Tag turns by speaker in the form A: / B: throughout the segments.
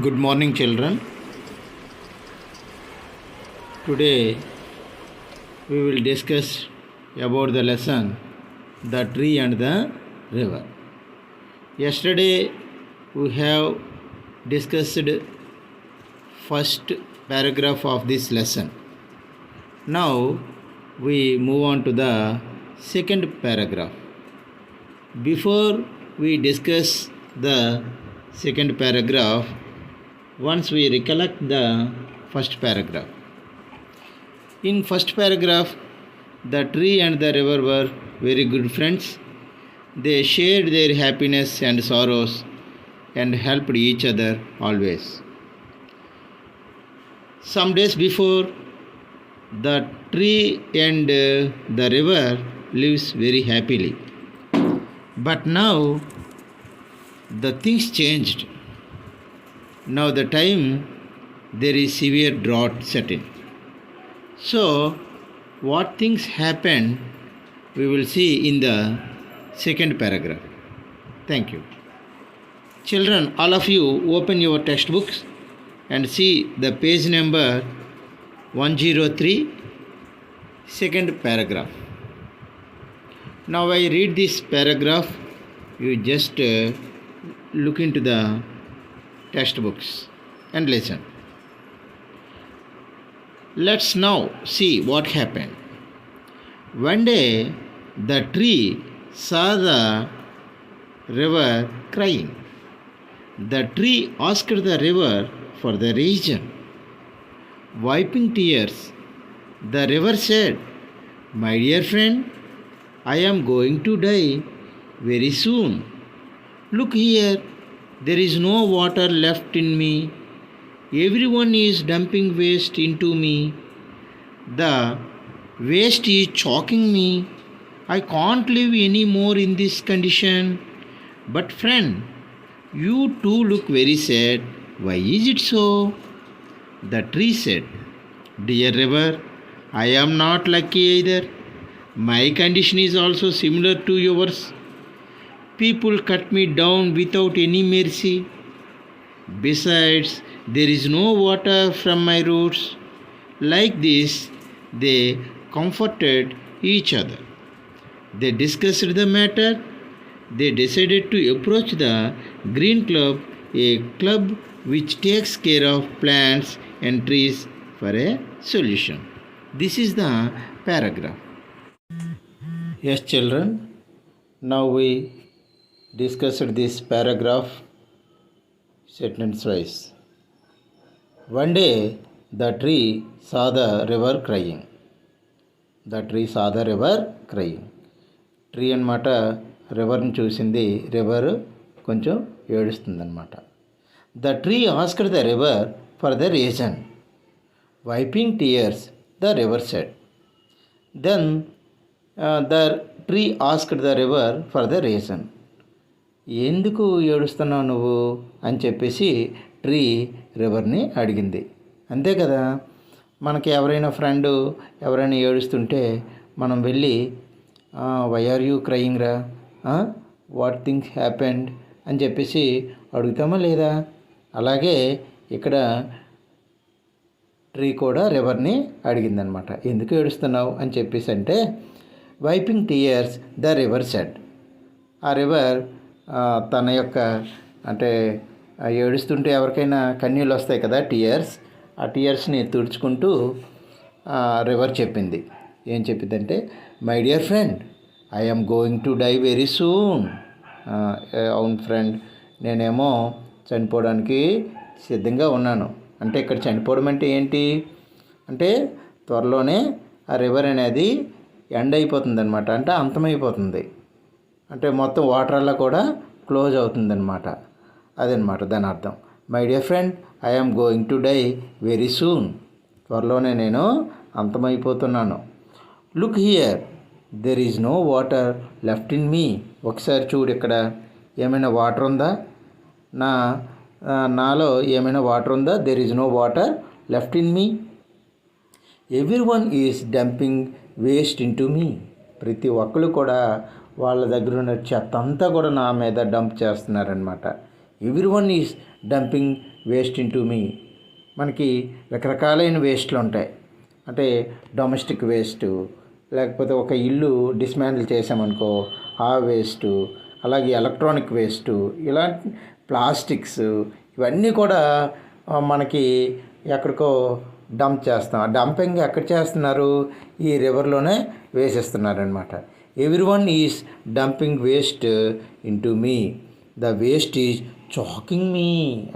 A: Good morning, children. Today we will discuss about the lesson The Tree and the River. Yesterday we have discussed first paragraph of this lesson. Now we move on to the second paragraph. Before we discuss the second paragraph, once we recollect the first paragraph. In first paragraph, the tree and the river were very good friends. They shared their happiness and sorrows and helped each other always. Some days before, the tree and the river lives very happily. But now the things changed. Now the time there is severe drought setting. So what things happened we will see in the second paragraph. Thank you. Children, all of you open your textbooks and see the page number 103, second paragraph. Now I read this paragraph, you just look into the textbooks and listen. Let's now see what happened. One day the tree saw the river crying. The tree asked the river for the reason. Wiping tears, the river said, "My dear friend, I am going to die very soon. Look here, there is no water left in me. Everyone is dumping waste into me. The waste is choking me. I can't live any more in this condition. But friend, you too look very sad. Why is it so?" The tree said, "Dear river, I am not lucky either. My condition is also similar to yours. People cut me down without any mercy. Besides, there is no water from my roots." Like this, they comforted each other. They discussed the matter. They decided to approach the Green Club, a club which takes care of plants and trees, for a solution. This is the paragraph. Yes, children. Now we discussed this paragraph sentence wise. One day the tree saw the river crying. The tree saw the river crying. Tree అన్నమాట రివర్ని చూసింది. River కొంచెం ఏడుస్తుంది అన్నమాట. The tree asked the river for the reason. Wiping tears the river said. Then the tree asked the river for the reason. ఎందుకు ఏడుస్తున్నావు నువ్వు అని చెప్పేసి ట్రీ రివర్ని అడిగింది. అంతే కదా, మనకి ఎవరైనా ఫ్రెండ్ ఎవరైనా ఏడుస్తుంటే మనం వెళ్ళి వై ఆర్ యూ క్రయింగ్ రా, వాట్ థింగ్స్ హ్యాపెండ్ అని చెప్పేసి అడుగుతామా లేదా? అలాగే ఇక్కడ ట్రీ కూడా రివర్ని అడిగిందనమాట, ఎందుకు ఏడుస్తున్నావు అని చెప్పేసి. అంటే wiping tears the river said. ఆ రివర్ తన యొక్క అంటే ఏడుస్తుంటే ఎవరికైనా కన్నీళ్ళు వస్తాయి కదా, టీయర్స్. ఆ టీయర్స్ని తుడుచుకుంటూ రివర్ చెప్పింది. ఏం చెప్పిందంటే, my dear friend, I am going to die very soon. అవును ఫ్రెండ్, నేనేమో చనిపోవడానికి సిద్ధంగా ఉన్నాను. అంటే ఇక్కడ చనిపోవడం అంటే ఏంటి అంటే త్వరలోనే ఆ రివర్ అనేది ఎండ్ అయిపోతుంది అనమాట. అంటే అంతమైపోతుంది, అంటే మొత్తం వాటర్ అలా కూడా క్లోజ్ అవుతుంది అనమాట. అదనమాట దాని అర్థం. My dear friend, I am going to die very soon. త్వరలోనే నేను అంతమైపోతున్నాను. Look here, there is no water left in me. ఒకసారి చూడు, ఇక్కడ ఏమైనా వాటర్ ఉందా? నాలో ఏమైనా వాటర్ ఉందా? There is no water left in me. Everyone is dumping waste into me. ప్రతి ఒక్కరు కూడా వాళ్ళ దగ్గర ఉన్న చెత్త అంతా కూడా నా మీద డంప్ చేస్తున్నారనమాట. Everyone is dumping waste into me. మనకి రకరకాలైన వేస్ట్లు ఉంటాయి. అంటే డొమెస్టిక్ వేస్ట్, లేకపోతే ఒక ఇల్లు డిస్మాంటిల్ చేసామనుకో ఆ వేస్టు, అలాగే ఎలక్ట్రానిక్ వేస్టు, ఇలాంటి ప్లాస్టిక్స్ ఇవన్నీ కూడా మనకి ఎక్కడికో డంప్ చేస్తాం. ఆ డంపింగ్ ఎక్కడ చేస్తున్నారు? ఈ రివర్లోనే వేసేస్తున్నారనమాట. Everyone is dumping waste into me. The waste is choking me.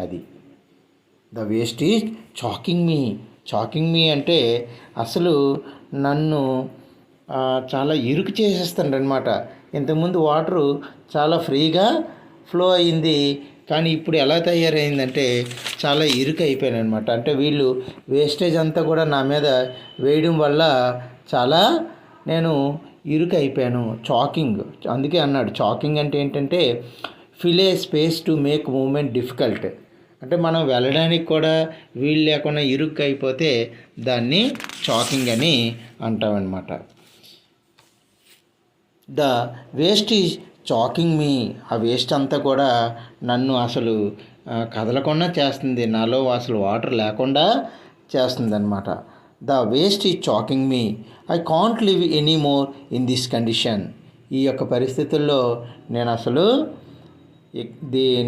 A: అది the waste is choking me. Choking me అంటే అసలు నన్ను చాలా ఇరుకు చేసేస్తాడనమాట. ఇంతకుముందు వాటరు చాలా ఫ్రీగా ఫ్లో అయింది, కానీ ఇప్పుడు ఎలా తయారైందంటే చాలా ఇరుకు అయిపోయాను అనమాట. అంటే వీళ్ళు వేస్టేజ్ అంతా కూడా నా మీద వేయడం వల్ల చాలా నేను ఇరుకు అయిపోయాను. చాకింగ్, అందుకే అన్నాడు చాకింగ్ అంటే ఏంటంటే fill a space to make movement difficult. అంటే మనం వెళ్ళడానికి కూడా వీలు లేకుండా ఇరుక్కు అయిపోతే దాన్ని చాకింగ్ అని అంటామన్నమాట. ద వేస్ట్ ఈజ్ చాకింగ్ మీ. ఆ వేస్ట్ అంతా కూడా నన్ను అసలు కదలకుండా చేస్తుంది, నాలో అసలు వాటర్ లేకుండా చేస్తుంది అనమాట. The waste is choking me. I can't live any more in this condition. ఈ యొక్క పరిస్థితుల్లో నేను అసలు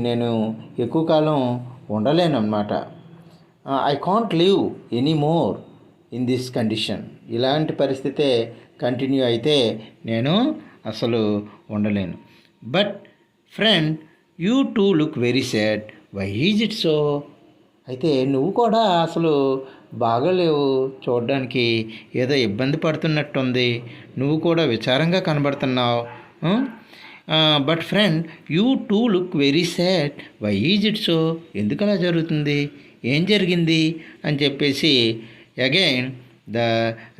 A: నేను ఎక్కువ కాలం ఉండలేను అనమాట. I can't live any more in this condition. ఇలాంటి పరిస్థితే కంటిన్యూ అయితే నేను అసలు ఉండలేను. But friend, you too look very sad, why is it so? అయితే నువ్వు కూడా అసలు బాగలేవు, చూడడానికి ఏదో ఇబ్బంది పడుతున్నట్టుంది, నువ్వు కూడా విచారంగా కనబడుతున్నావు. But friend, you too look very sad, why is it so? ఎందుకు అలా జరుగుతుంది, ఏం జరిగింది అని చెప్పేసి again the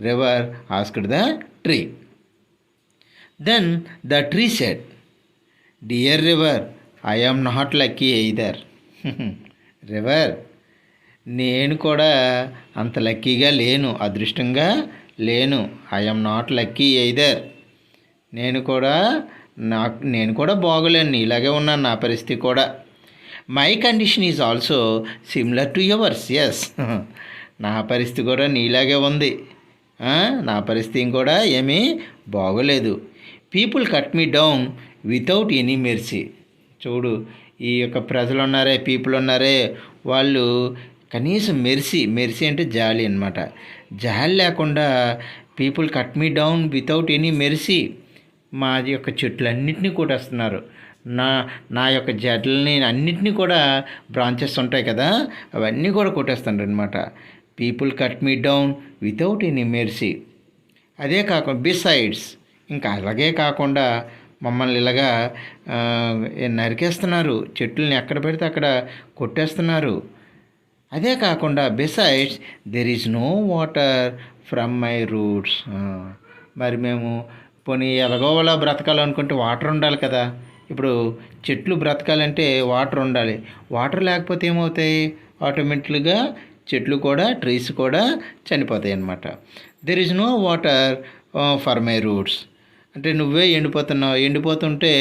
A: river asked the tree. Then the tree said, dear river, I am not lucky either. River, నేను కూడా అంత లక్కీగా లేను, అదృష్టంగా లేను. I am not lucky either. నేను కూడా బాగోలేను, ఇలాగే ఉన్నాను, నా పరిస్థితి కూడా. My condition is also similar to yours. Yes, నా పరిస్థితి కూడా నీలాగే ఉంది, నా పరిస్థితి కూడా ఏమీ బాగోలేదు. పీపుల్ కట్ మీ డౌన్ వితౌట్ ఎనీ మెర్సీ. చూడు, ఈ యొక్క ప్రజలు ఉన్నారే, పీపుల్ ఉన్నారే, వాళ్ళు కనీసం మెర్సీ అంటే జాలి అనమాట. జాలి లేకుండా పీపుల్ కట్ మీ డౌన్ వితౌట్ ఎనీ మెర్సీ. మా యొక్క చెట్లన్నింటినీ కొట్టేస్తున్నారు, నా యొక్క జట్లని అన్నింటినీ కూడా బ్రాంచెస్ ఉంటాయి కదా, అవన్నీ కూడా కొట్టేస్తున్నారు అనమాట. పీపుల్ కట్ మీ డౌన్ వితౌట్ ఎనీ మెర్సీ. అదే కాకుండా బిసైడ్స్, ఇంకా అలాగే కాకుండా మమ్మల్ని ఇలాగా నరికేస్తున్నారు, చెట్లని ఎక్కడ పెడితే అక్కడ కొట్టేస్తున్నారు. అదే కాకుండా besides there is no water from my roots. మరి మేము పోనీ ఎలాగోలా బ్రతకాలనుకుంటే వాటర్ ఉండాలి కదా. ఇప్పుడు చెట్లు బ్రతకాలంటే వాటర్ ఉండాలి, వాటర్ లేకపోతే ఏమవుతాయి, ఆటోమేటిక్గా చెట్లు కూడా, ట్రీస్ కూడా చనిపోతాయి అన్నమాట. There is no water for my roots. అంటే నువ్వే ఎండిపోతుంటే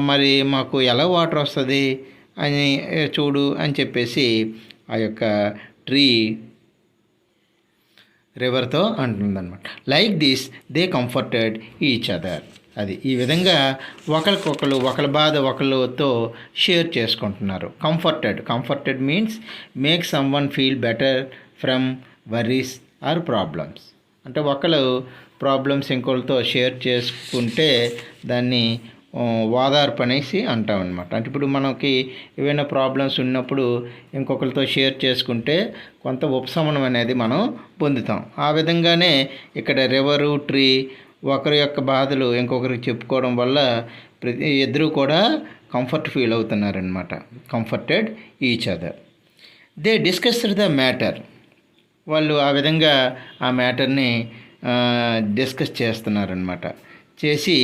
A: మరి మాకు ఎలా వాటర్ వస్తుంది అని చూడు అని చెప్పేసి ఆ యొక్క ట్రీ రివర్తో అంటుందన్నమాట. Like this they comforted each other. అది ఈ విధంగా ఒకరి బాధ ఒకరితో షేర్ చేసుకుంటున్నారు. Comforted means make someone feel better from worries or problems. అంటే ఒకరు ప్రాబ్లమ్స్ ఇంకొకరితో షేర్ చేసుకుంటే దాన్ని ఓదార్పు అనేసి అంటామన్నమాట. అంటే ఇప్పుడు మనకి ఏవైనా ప్రాబ్లమ్స్ ఉన్నప్పుడు ఇంకొకరితో షేర్ చేసుకుంటే కొంత ఉపశమనం అనేది మనం పొందుతాం. ఆ విధంగానే ఇక్కడ రివరు, ట్రీ ఒకరి యొక్క బాధలు ఇంకొకరికి చెప్పుకోవడం వల్ల ఇద్దరు కూడా కంఫర్ట్ ఫీల్ అవుతున్నారనమాట. Comforted each other. They discussed the matter. వాళ్ళు ఆ విధంగా ఆ మ్యాటర్ని డిస్కస్ చేస్తున్నారనమాట. చేసి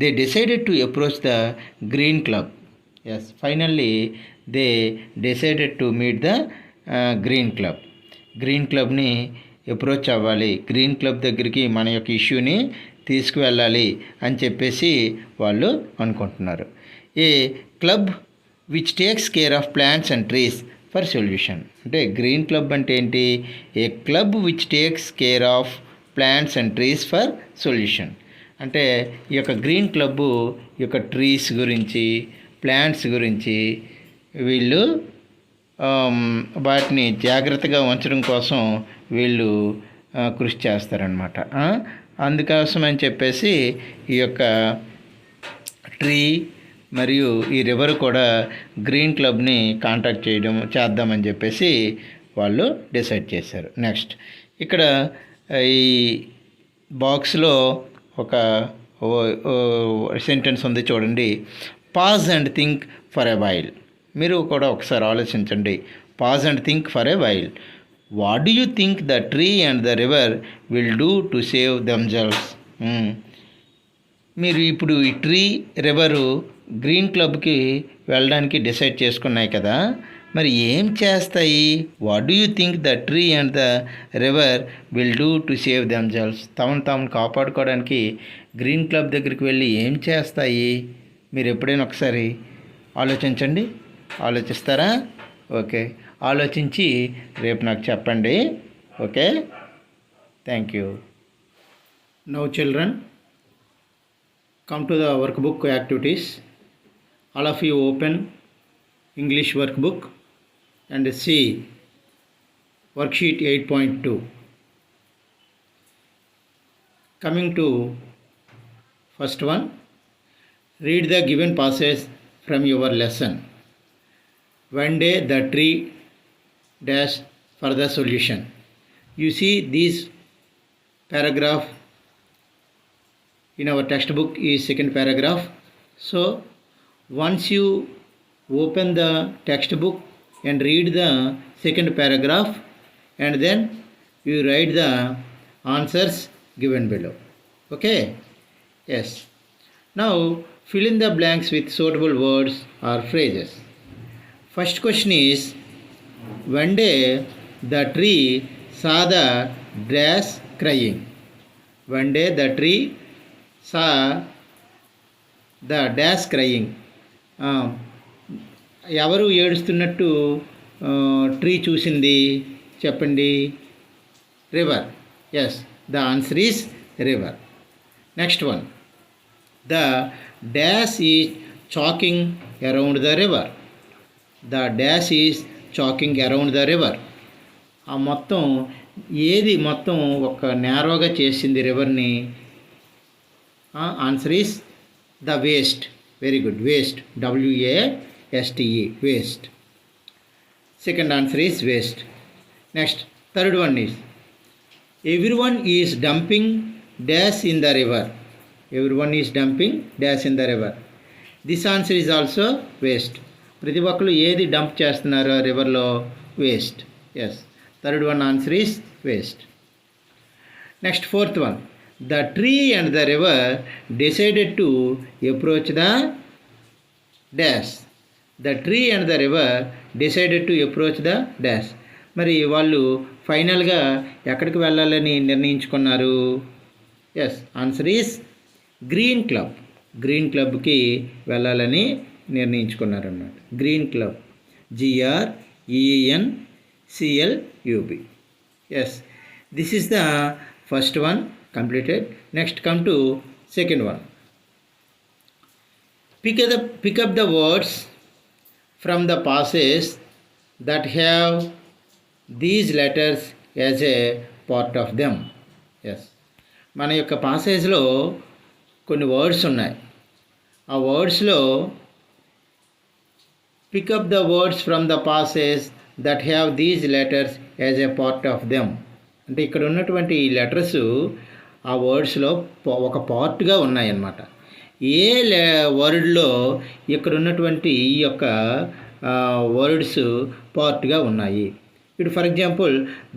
A: they decided to approach the green club. Yes, finally they decided to meet the green club. Green క్లబ్ని అప్రోచ్ అవ్వాలి, గ్రీన్ క్లబ్ దగ్గరికి మన యొక్క ఇష్యూని తీసుకువెళ్ళాలి అని చెప్పేసి వాళ్ళు అనుకుంటున్నారు. A club which takes care of plants and trees for solution. అంటే గ్రీన్ క్లబ్ అంటే ఏంటి? ఏ club which takes care of plants and trees for solution. అంటే ఈ యొక్క గ్రీన్ క్లబ్బు ఈ యొక్క ట్రీస్ గురించి, ప్లాంట్స్ గురించి వీళ్ళు వాటిని జాగ్రత్తగా ఉంచడం కోసం వీళ్ళు కృషి చేస్తారనమాట. అందుకోసం అని చెప్పేసి ఈ యొక్క ట్రీ మరియు ఈ రివర్ కూడా గ్రీన్ క్లబ్ని కాంటాక్ట్ చేద్దామని చెప్పేసి వాళ్ళు డిసైడ్ చేశారు. నెక్స్ట్ ఇక్కడ ఈ బాక్స్లో ఒక సెంటెన్స్ ఉంది చూడండి. Pause and think for a while. మీరు కూడా ఒకసారి ఆలోచించండి. Pause and think for a while. What do you think the tree and the river will do to save themselves? మీరు ఇప్పుడు ఈ ట్రీ, రివరు గ్రీన్ క్లబ్కి వెళ్ళడానికి డిసైడ్ చేసుకున్నాయి కదా, మరి ఏం చేస్తాయి? What do you think the tree and the river will do to save themselves? తాము కాపాడుకోవడానికి గ్రీన్ క్లబ్ దగ్గరికి వెళ్ళి ఏం చేస్తాయి? మీరు ఎప్పుడైనా ఒకసారి ఆలోచించండి. ఆలోచిస్తారా? ఓకే, ఆలోచించి రేపు నాకు చెప్పండి. Okay, thank you. Now children, come to the workbook activities. All of you open English workbook and see worksheet 8.2. Coming to first one, read the given passage from your lesson. One day the tree dash for the solution. You see this paragraph in our textbook is second paragraph. So once you open the textbook and read the second paragraph, and then you write the answers given below. Okay? Yes. Now fill in the blanks with suitable words or phrases. First question is, one day the tree saw the dash crying. One day the tree saw the dash crying. ఎవరు ఏడుస్తున్నట్టు tree చూసింది? చెప్పండి. River. Yes, the answer is river. Next one, the dash is choking around the river. The dash is choking around the river. ఆ మొత్తం ఏది మొత్తం ఒక నేరోగా చేసింది రివర్ని? Answer is the waste. Very good, waste. WASTE, waste. Second answer is waste. Next, third one is, everyone is dumping dash in the river. Everyone is dumping dash in the river. This answer is also waste. ప్రతి ఒక్కరు ఏది dump చేస్తున్నారు రివర్లో? Waste. Yes, third one answer is waste. Next, fourth one, the tree and the river decided to approach the dash. The tree and the river decided to approach the dash. మరి వాళ్ళు ఫైనల్గా ఎక్కడికి వెళ్ళాలని నిర్ణయించుకున్నారు? Yes, answer is green club. Green క్లబ్కి వెళ్ళాలని నిర్ణయించుకున్నారు అన్నమాట. Green club, GRENCLUB. Yes, this is the first one completed. Next, come to second one. Pick up the words from the passage that have these letters as a part of them. Yes, మన యొక్క పాసేజ్లో కొన్ని words ఉన్నాయి. ఆ వర్డ్స్లో pick up the words from the passage that have these letters as a part of them. అంటే ఇక్కడ ఉన్నటువంటి ఈ letters ఆ వర్డ్స్లో ఒక పార్ట్గా ఉన్నాయన్నమాట. ఏ వర్డ్లో ఇక్కడ ఉన్నటువంటి ఈ యొక్క వర్డ్స్ పార్ట్గా ఉన్నాయి? ఇప్పుడు for example,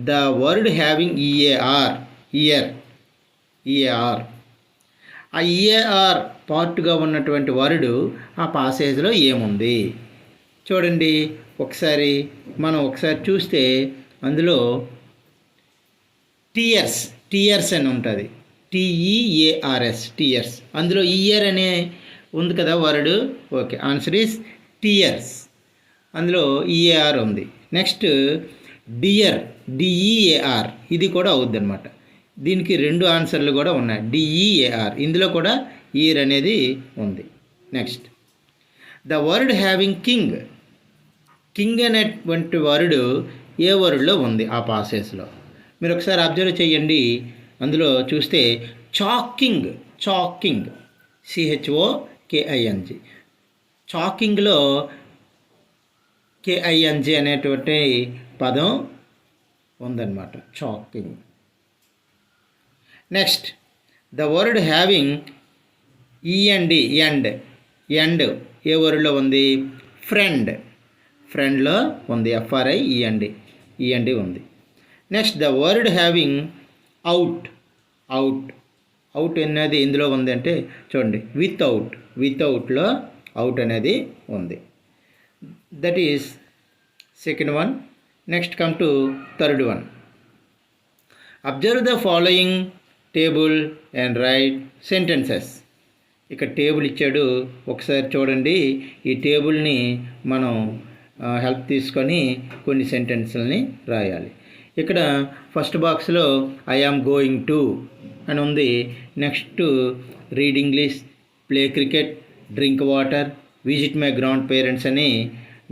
A: the word having EAR, year, EAR. ఆ EAR పార్ట్గా ఉన్నటువంటి వర్డ్ ఆ పాసేజ్లో ఏముంది చూడండి. మనం ఒకసారి చూస్తే అందులో టీయర్స్ అని ఉంటుంది. TEARS, tears. అందులో ఇయర్ అనే ఉంది కదా word. Okay, answer is tears. అందులో ఈఏఆర్ ఉంది. నెక్స్ట్ డియర్, డిఈఏఆర్, ఇది కూడా అవుద్ది అనమాట. దీనికి 2 ఆన్సర్లు కూడా ఉన్నాయి. డిఈఏఆర్, ఇందులో కూడా ఇయర్ అనేది ఉంది. Next the word having king, king అనేటువంటి వర్డ్ ఏ వర్డ్లో ఉంది ఆ పాసేజ్లో? మీరు ఒకసారి అబ్జర్వ్ చేయండి. అందులో చూస్తే చాకింగ్, చాకింగ్, CHOKING, చాకింగ్లో KING అనేటువంటి పదం ఉందన్నమాట. Choking. Next the word having END, end ఏ వర్డ్లో ఉంది? ఫ్రెండ్, ఫ్రెండ్లో ఉంది. FRIEND ఉంది. Next the word having out, out అనేది ఇందులో ఉంది అంటే చూడండి, వితౌట్లో అవుట్ అనేది ఉంది. That is second one. Next come to third one. Observe the following table and write sentences. ఇక్కడ టేబుల్ ఇచ్చాడు, ఒకసారి చూడండి. ఈ టేబుల్ని మనం హెల్ప్ తీసుకొని కొన్ని సెంటెన్స్లని రాయాలి. ఇక్కడ ఫస్ట్ బాక్స్లో ఐ యామ్ గోయింగ్ టు అని ఉంది. Next read English, play cricket, drink water, visit my grand parents అని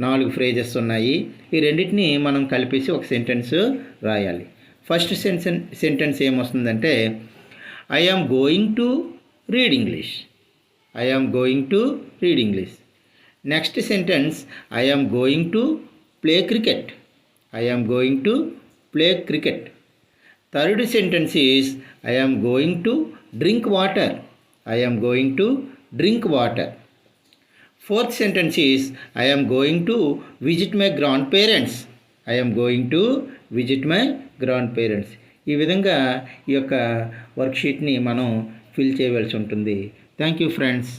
A: 4 ఫ్రేజెస్ ఉన్నాయి. ఈ రెండింటిని మనం కలిపేసి ఒక సెంటెన్స్ రాయాలి. ఫస్ట్ సెంటెన్స్ ఏమొస్తుందంటే I am going to read English, I am going to read English. Next sentence I am going to play cricket, I am going to play cricket. Third sentence is I am going to drink water, I am going to drink water. Fourth sentence is I am going to visit my grandparents, I am going to visit my grandparents. ఈ విధంగా ఈ యొక్క వర్క్షీట్ని మనం fill చేయవలసి ఉంటుంది. Thank you friends.